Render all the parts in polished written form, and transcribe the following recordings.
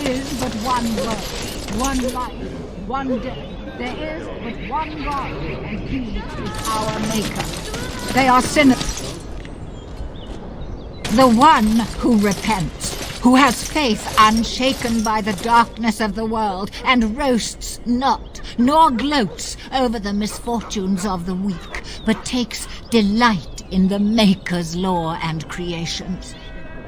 is but one world, one life, one death. There is but one God, and He is our Maker. They are sinners. The one who repents, who has faith unshaken by the darkness of the world, and roasts not, nor gloats over the misfortunes of the weak, but takes delight in the Maker's law and creations.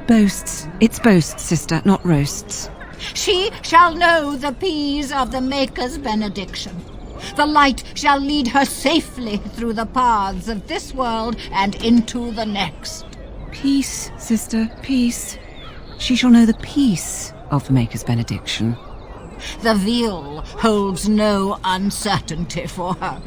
Boasts. It's boasts, sister, not roasts. She shall know the peace of the Maker's benediction. The light shall lead her safely through the paths of this world and into the next. Peace, sister, peace. She shall know the peace of the Maker's benediction. The veil holds no uncertainty for her,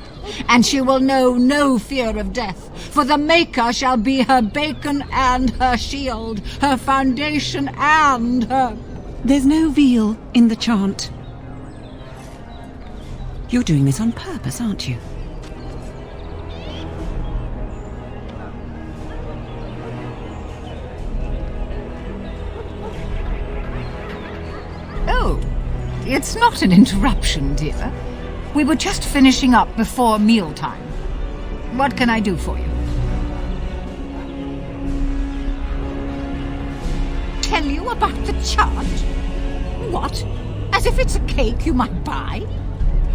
and she will know no fear of death, for the Maker shall be her beacon and her shield, her foundation and her... There's no veal in the chant. You're doing this on purpose, aren't you? Oh, it's not an interruption, dear. We were just finishing up before mealtime. What can I do for you? Tell you about the chant? What? As if it's a cake you might buy?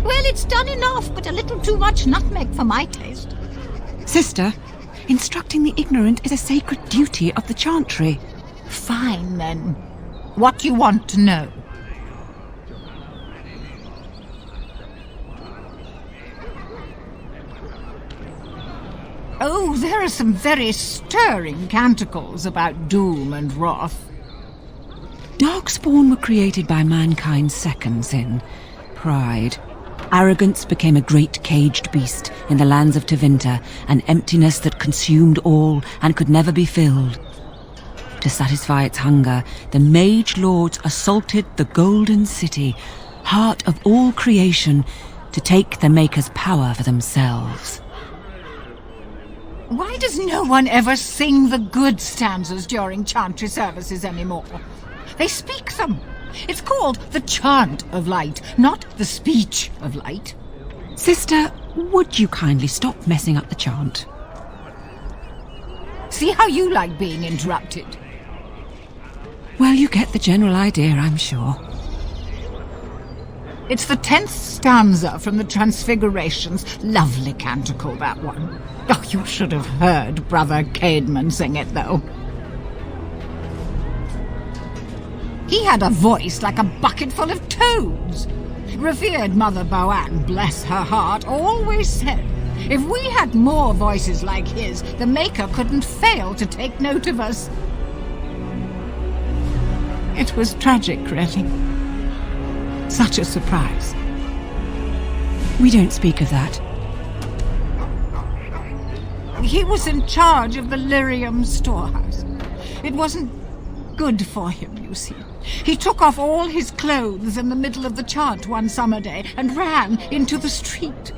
Well, it's done enough, but a little too much nutmeg for my taste. Sister, instructing the ignorant is a sacred duty of the chantry. Fine, then. What do you want to know? Oh, there are some very stirring canticles about doom and wrath. Darkspawn were created by mankind's second sin, pride. Arrogance became a great caged beast in the lands of Tevinter, an emptiness that consumed all and could never be filled. To satisfy its hunger, the mage lords assaulted the Golden City, heart of all creation, to take the Maker's power for themselves. Why does no one ever sing the good stanzas during chantry services anymore? They speak them. It's called the chant of light, not the speech of light. Sister, would you kindly stop messing up the chant? See how you like being interrupted. Well, you get the general idea, I'm sure. It's the 10th stanza from the Transfigurations. Lovely canticle, that one. Oh, you should have heard Brother Gaymer sing it, though. He had a voice like a bucket full of toads. Revered Mother Boann, bless her heart, always said, if we had more voices like his, the Maker couldn't fail to take note of us. It was tragic, really. Such a surprise. We don't speak of that. He was in charge of the lyrium storehouse. It wasn't good for him, you see. He took off all his clothes in the middle of the chant one summer day and ran into the street.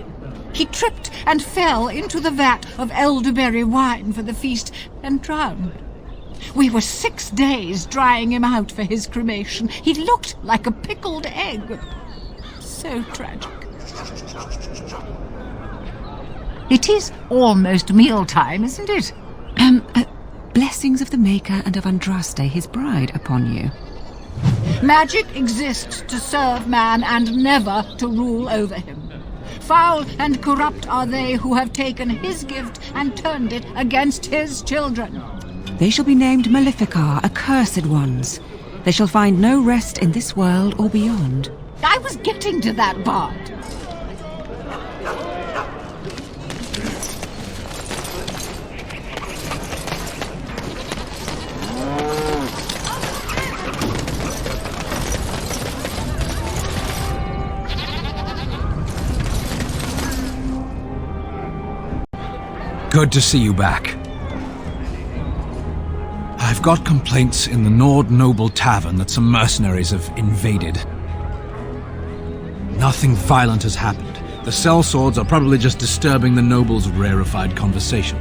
He tripped and fell into the vat of elderberry wine for the feast and drowned. We were 6 days drying him out for his cremation. He looked like a pickled egg. So tragic. It is almost mealtime, isn't it? Blessings of the Maker and of Andraste, his bride, upon you. Magic exists to serve man and never to rule over him. Foul and corrupt are they who have taken his gift and turned it against his children. They shall be named Maleficar, accursed ones. They shall find no rest in this world or beyond. I was getting to that part. Good to see you back. I've got complaints in the Nord Noble Tavern that some mercenaries have invaded. Nothing violent has happened. The sellswords are probably just disturbing the nobles' rarefied conversation.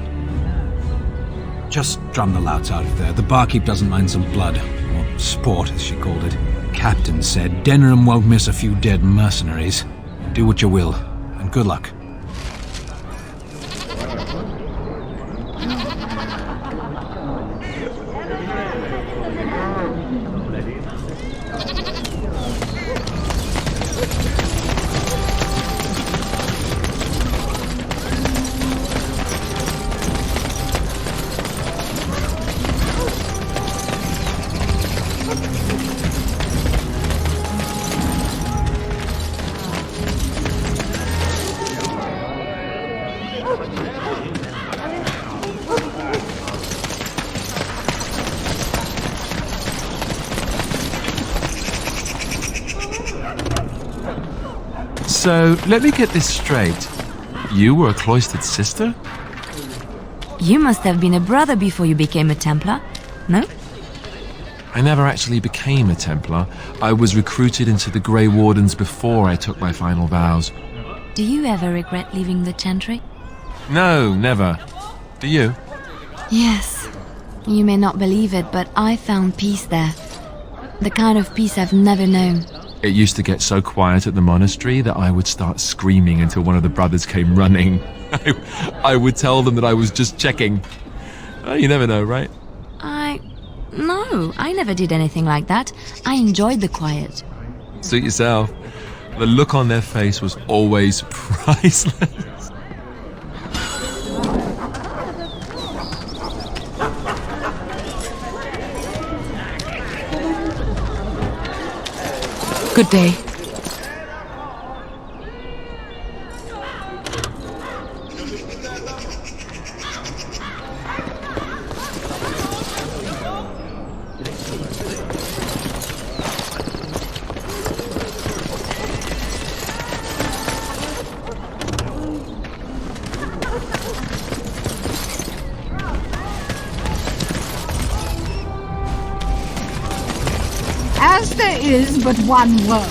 Just drum the louts out of there. The barkeep doesn't mind some blood, or sport, as she called it. Captain said Denham won't miss a few dead mercenaries. Do what you will, and good luck. So, let me get this straight. You were a cloistered sister? You must have been a brother before you became a Templar, no? I never actually became a Templar. I was recruited into the Grey Wardens before I took my final vows. Do you ever regret leaving the Chantry? No, never. Do you? Yes. You may not believe it, but I found peace there. The kind of peace I've never known. It used to get so quiet at the monastery that I would start screaming until one of the brothers came running. I would tell them that I was just checking. You never know, right? No, I never did anything like that. I enjoyed the quiet. Suit yourself. The look on their face was always priceless. Good day. As there is but one world,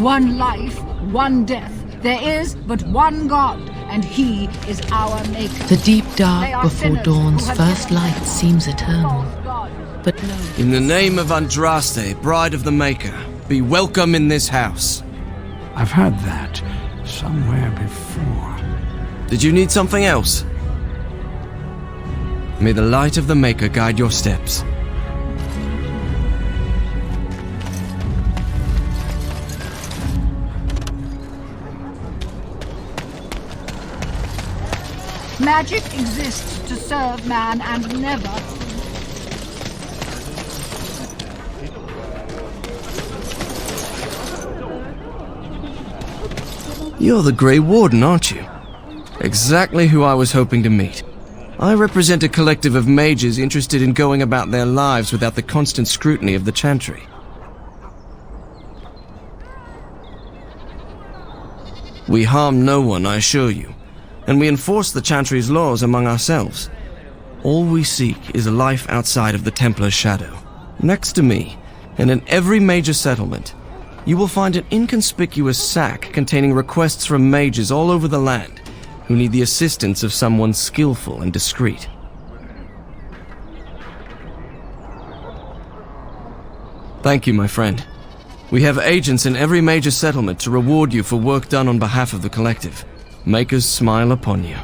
one life, one death, there is but one God, and He is our Maker. The deep They dark are before sinners dawn's who have first given light seems eternal. false God. But no, In the name of Andraste, bride of the Maker, be welcome in this house. I've heard that somewhere before. Did you need something else? May the light of the Maker guide your steps. Magic exists to serve man and never. You're the Grey Warden, aren't you? Exactly who I was hoping to meet. I represent a collective of mages interested in going about their lives without the constant scrutiny of the Chantry. We harm no one, I assure you, and we enforce the Chantry's laws among ourselves. All we seek is a life outside of the Templar's shadow. Next to me, and in every major settlement, you will find an inconspicuous sack containing requests from mages all over the land who need the assistance of someone skillful and discreet. Thank you, my friend. We have agents in every major settlement to reward you for work done on behalf of the collective. Makers smile upon you.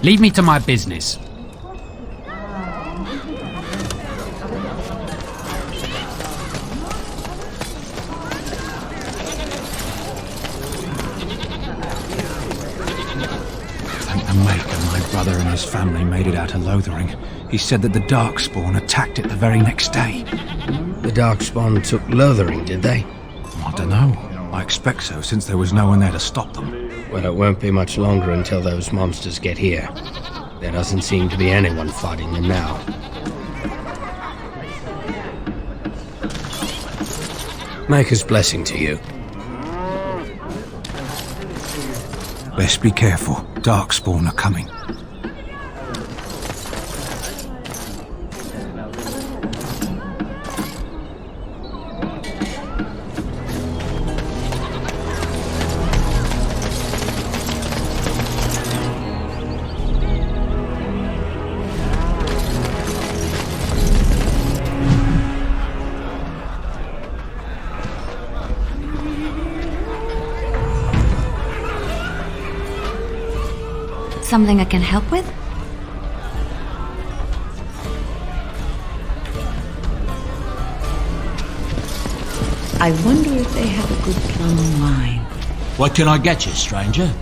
Leave me to my business. Thank the Maker, my brother and his family made it out of Lothering. He said that the Darkspawn attacked it the very next day. The Darkspawn took Lothering, did they? I don't know. I expect so, since there was no one there to stop them. Well, it won't be much longer until those monsters get here. There doesn't seem to be anyone fighting them now. Maker's blessing to you. Best be careful. Darkspawn are coming. Something I can help with? I wonder if they have a good plum wine. What can I get you, stranger?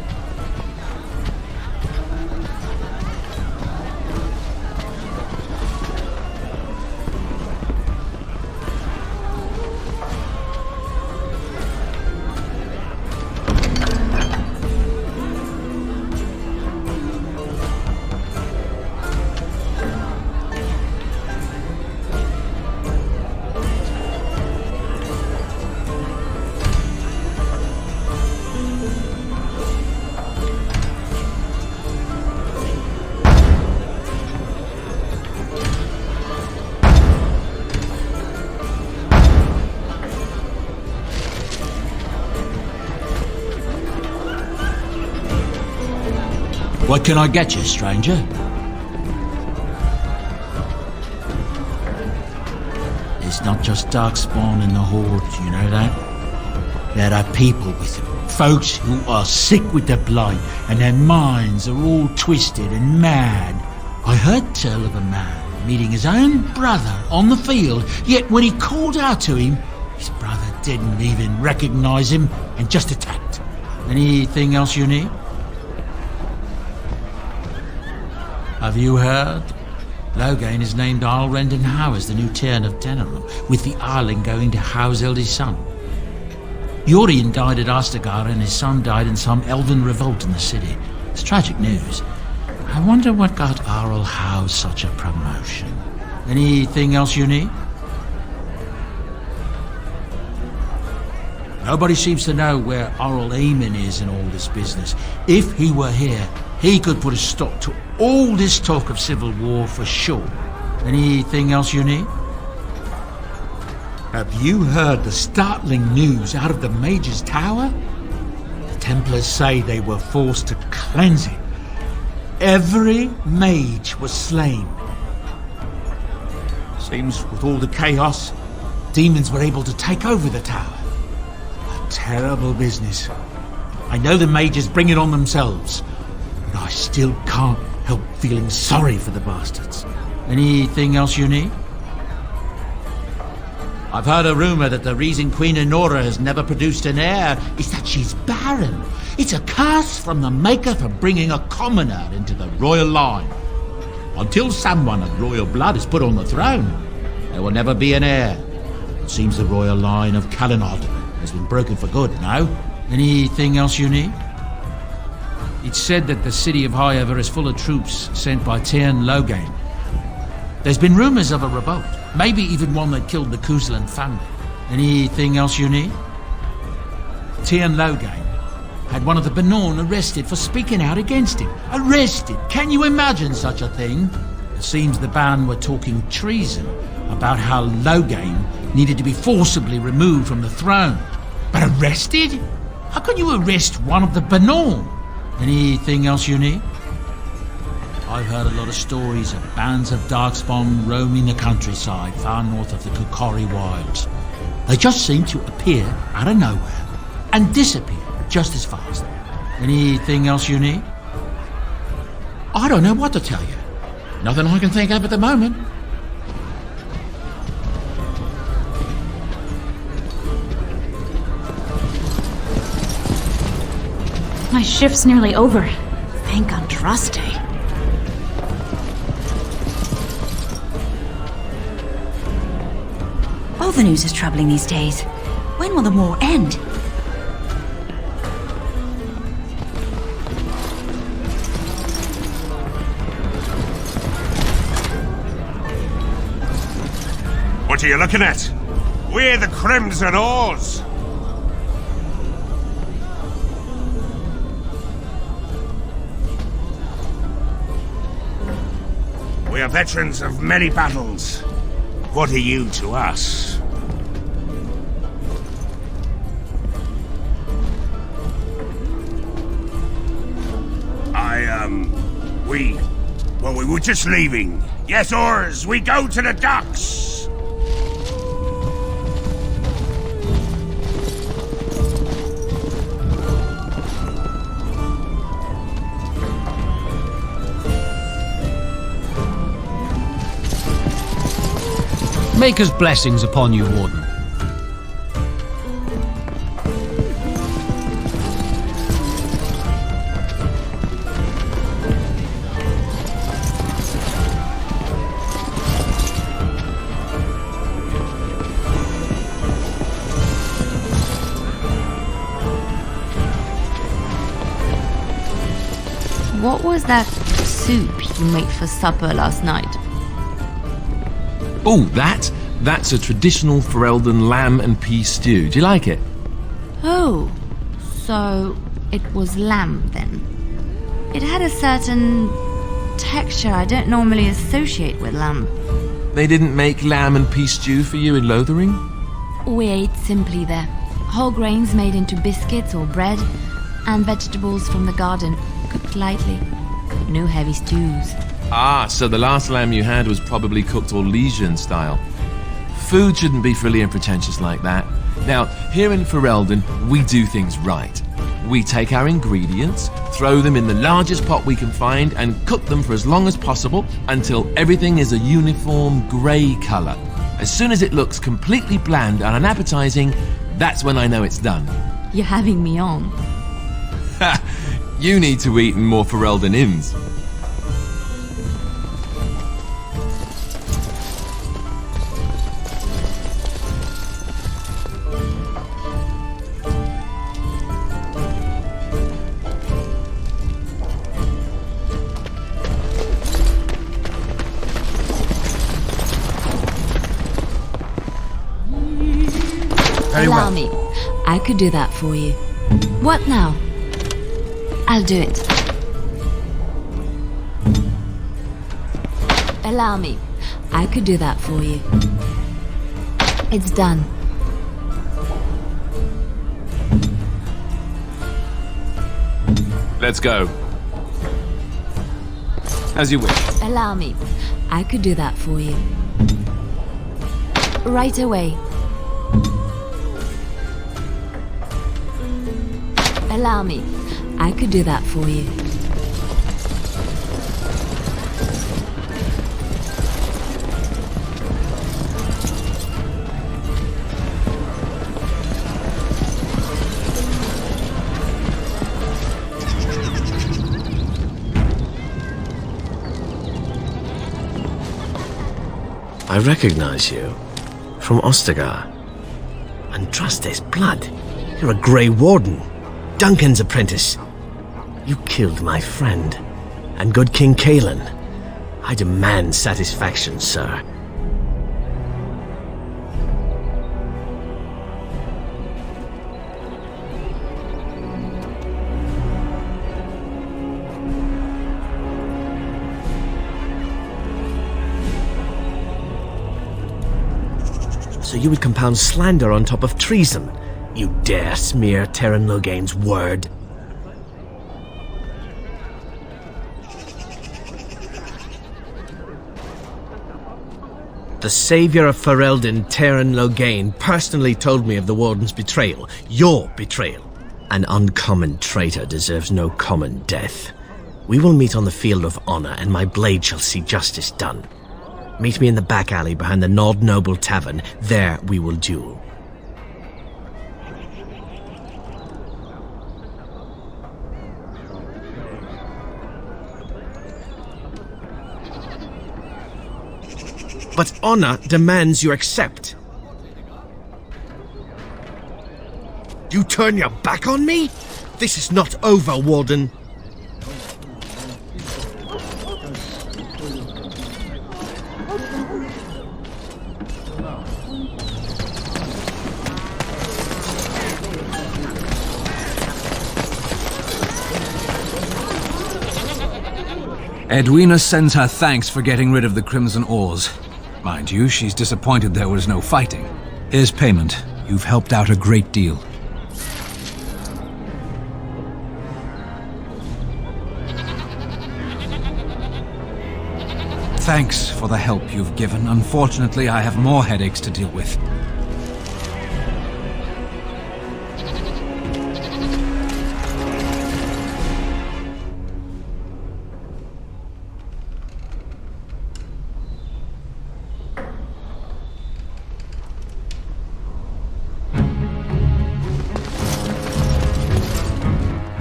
What can I get you, stranger? It's not just Darkspawn in the Horde, you know that? There are people with them. Folks who are sick with the blight, and their minds are all twisted and mad. I heard tell of a man meeting his own brother on the field, yet when he called out to him, his brother didn't even recognize him and just attacked. Anything else you need? Have you heard? Logain has named Arl Rendon Howe as the new Tiern of Denerim, with the Arling going to Howe's eldest son. Yorian died at Astagar and his son died in some elven revolt in the city. It's tragic news. I wonder what got Arl Howe such a promotion. Anything else you need? Nobody seems to know where Arl Eamon is in all this business. If he were here, he could put a stop to all this talk of civil war for sure. Anything else you need? Have you heard the startling news out of the Mage's Tower? The Templars say they were forced to cleanse it. Every mage was slain. Seems with all the chaos, demons were able to take over the tower. A terrible business. I know the mages bring it on themselves, but I still can't help feeling sorry for the bastards. Anything else you need? I've heard a rumour that the reason Queen Enora has never produced an heir is that she's barren. It's a curse from the Maker for bringing a commoner into the royal line. Until someone of royal blood is put on the throne, there will never be an heir. It seems the royal line of Calenod has been broken for good now. Anything else you need? It's said that the city of Highever is full of troops sent by Tiern Logain. There's been rumours of a revolt, maybe even one that killed the Kuzlan family. Anything else you need? Tiern Logain had one of the Benorn arrested for speaking out against him. Arrested! Can you imagine such a thing? It seems the band were talking treason about how Logain needed to be forcibly removed from the throne. But arrested? How can you arrest one of the Benorn? Anything else you need? I've heard a lot of stories of bands of Darkspawn roaming the countryside far north of the Kukori Wilds. They just seem to appear out of nowhere and disappear just as fast. Anything else you need? I don't know what to tell you. Nothing I can think of at the moment. My shift's nearly over. Thank Andraste. All the news is troubling these days. When will the war end? What are you looking at? We're the Crimson Oars. We are veterans of many battles. What are you to us? We were just leaving. Yes, oars, we go to the docks. Maker's blessings upon you, Warden. What was that soup you made for supper last night? Oh, that's a traditional Ferelden lamb and pea stew. Do you like it? Oh, so it was lamb then. It had a certain texture I don't normally associate with lamb. They didn't make lamb and pea stew for you in Lothering? We ate simply there. Whole grains made into biscuits or bread, and vegetables from the garden, cooked lightly. No heavy stews. Ah, so the last lamb you had was probably cooked Orlesian style. Food shouldn't be frilly and pretentious like that. Now, here in Ferelden, we do things right. We take our ingredients, throw them in the largest pot we can find, and cook them for as long as possible until everything is a uniform grey colour. As soon as it looks completely bland and unappetizing, that's when I know it's done. You're having me on. Ha! You need to eat in more Ferelden inns. Allow me. I could do that for you. What now? I'll do it. Allow me. I could do that for you. It's done. Let's go. As you wish. Allow me. I could do that for you. Right away. Allow me. I could do that for you. I recognize you from Ostagar. And trust his blood. You're a Grey Warden, Duncan's apprentice. You killed my friend, and good King Cailan. I demand satisfaction, sir. So you would compound slander on top of treason? You dare smear Terran Loghain's word? The savior of Ferelden, Terran Loghain, personally told me of the Warden's betrayal. Your betrayal. An uncommon traitor deserves no common death. We will meet on the field of honor, and my blade shall see justice done. Meet me in the back alley behind the Nod Noble Tavern. There we will duel. But honor demands you accept. You turn your back on me? This is not over, Warden. Edwina sends her thanks for getting rid of the Crimson Oars. Mind you, she's disappointed there was no fighting. Here's payment. You've helped out a great deal. Thanks for the help you've given. Unfortunately, I have more headaches to deal with.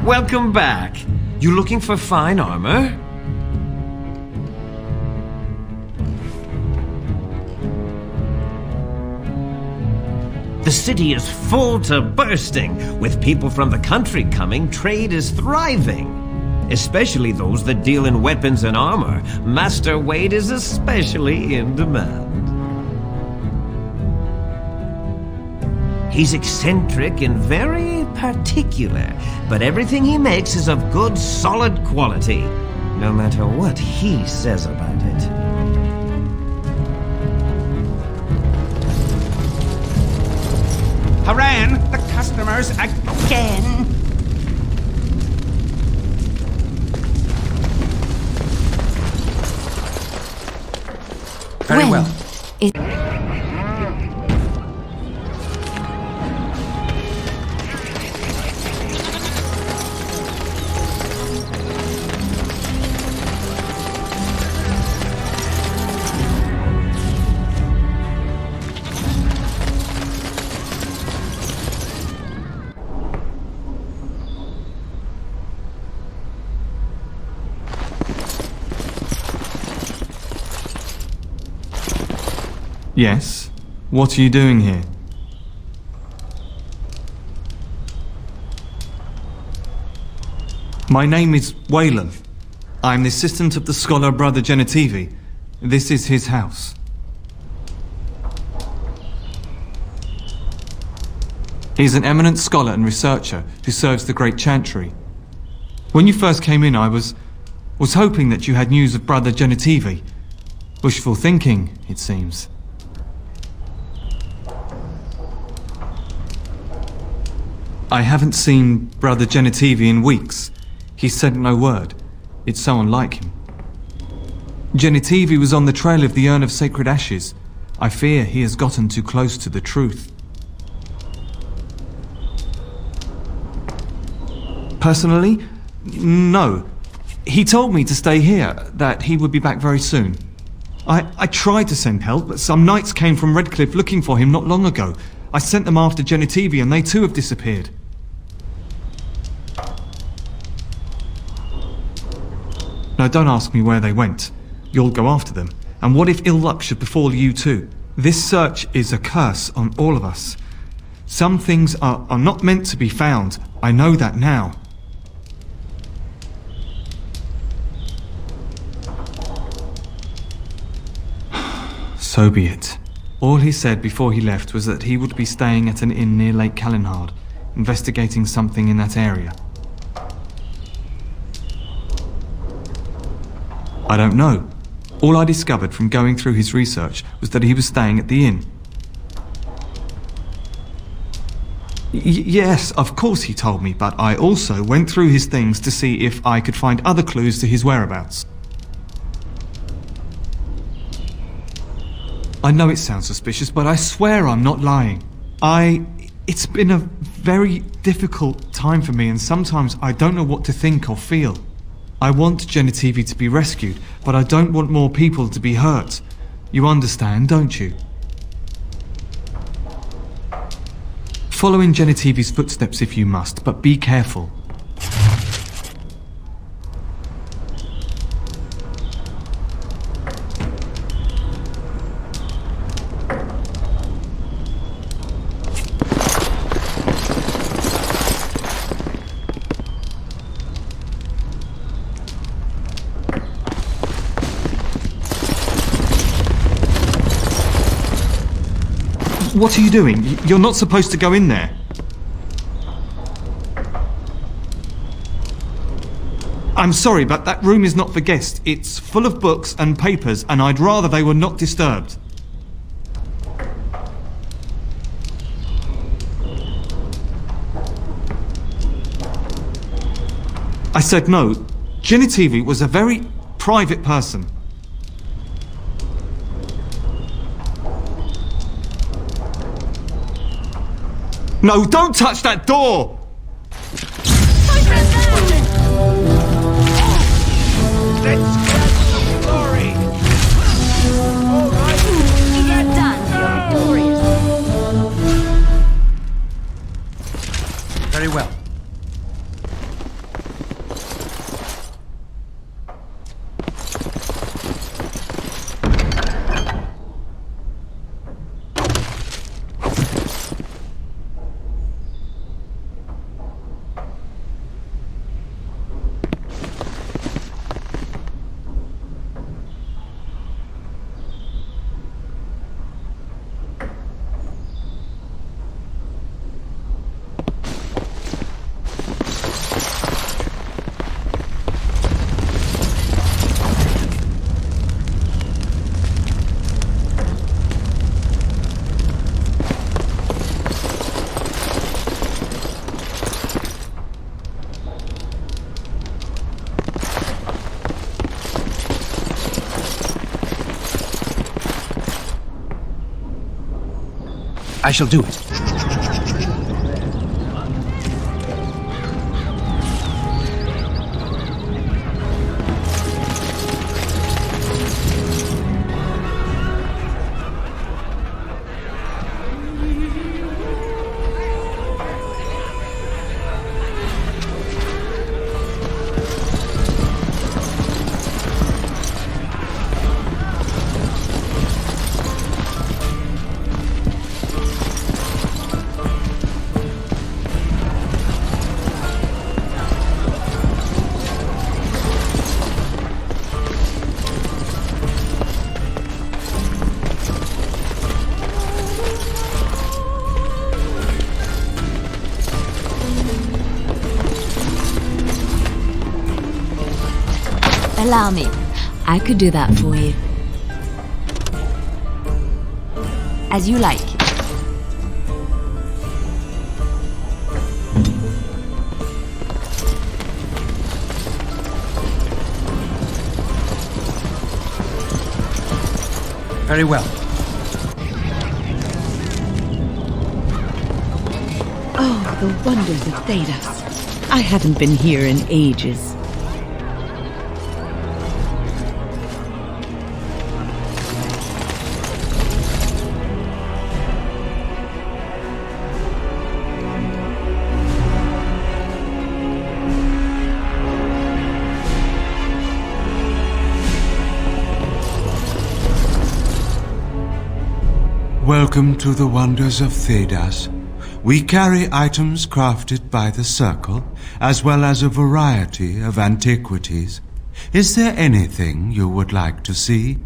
Welcome back. You looking for fine armor? The city is full to bursting. With people from the country coming, trade is thriving. Especially those that deal in weapons and armor. Master Wade is especially in demand. He's eccentric and very particular, but everything he makes is of good, solid quality, no matter what he says about it. Haran, the customers again! Very well. Yes? What are you doing here? My name is Wayland. I'm the assistant of the scholar Brother Genitivi. This is his house. He's an eminent scholar and researcher who serves the Great Chantry. When you first came in, I was hoping that you had news of Brother Genitivi. Wishful thinking, it seems. I haven't seen Brother Genitivi in weeks. He sent no word. It's so unlike him. Genitivi was on the trail of the Urn of Sacred Ashes. I fear he has gotten too close to the truth. Personally, no. He told me to stay here, that he would be back very soon. I tried to send help, but some knights came from Redcliffe looking for him not long ago. I sent them after Genitivi and they too have disappeared. No, don't ask me where they went. You'll go after them. And what if ill luck should befall you too? This search is a curse on all of us. Some things are not meant to be found. I know that now. So be it. All he said before he left was that he would be staying at an inn near Lake Calenhard, investigating something in that area. I don't know. All I discovered from going through his research was that he was staying at the inn. Yes, of course he told me, but I also went through his things to see if I could find other clues to his whereabouts. I know it sounds suspicious, but I swear I'm not lying. It's been a very difficult time for me, and sometimes I don't know what to think or feel. I want Genitivi to be rescued, but I don't want more people to be hurt. You understand, don't you? Follow in Genitivi's footsteps if you must, but be careful. What are you doing? You're not supposed to go in there. I'm sorry, but that room is not for guests. It's full of books and papers, and I'd rather they were not disturbed. I said no. Genitivi was a very private person. No, don't touch that door! Let's get some glory! All right, You're done. You're glorious. Very well. I shall do it. Allow me. I could do that for you. As you like. Very well. Oh, the wonders of Thedas. I haven't been here in ages. Welcome to the wonders of Thedas. We carry items crafted by the Circle, as well as a variety of antiquities. Is there anything you would like to see?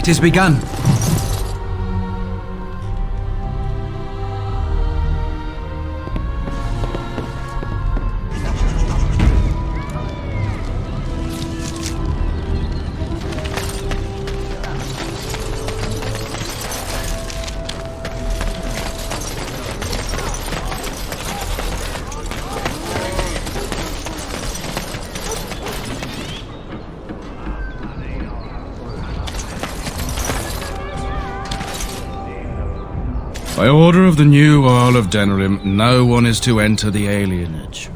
'Tis begun. By order of the new Earl of Denerim, no one is to enter the alienage.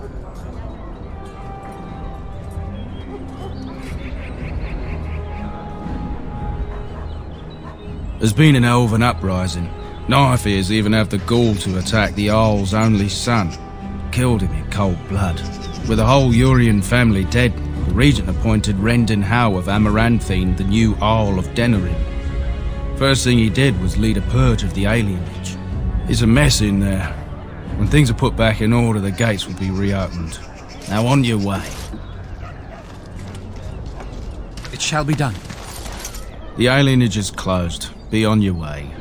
There's been an elven uprising. Nightfears even have the gall to attack the Earl's only son. Killed him in cold blood. With the whole Urian family dead, the regent appointed Rendon Howe of Amaranthine the new Earl of Denerim. First thing he did was lead a purge of the alienage. It's a mess in there. When things are put back in order, the gates will be reopened. Now on your way. It shall be done. The alienage is closed. Be on your way.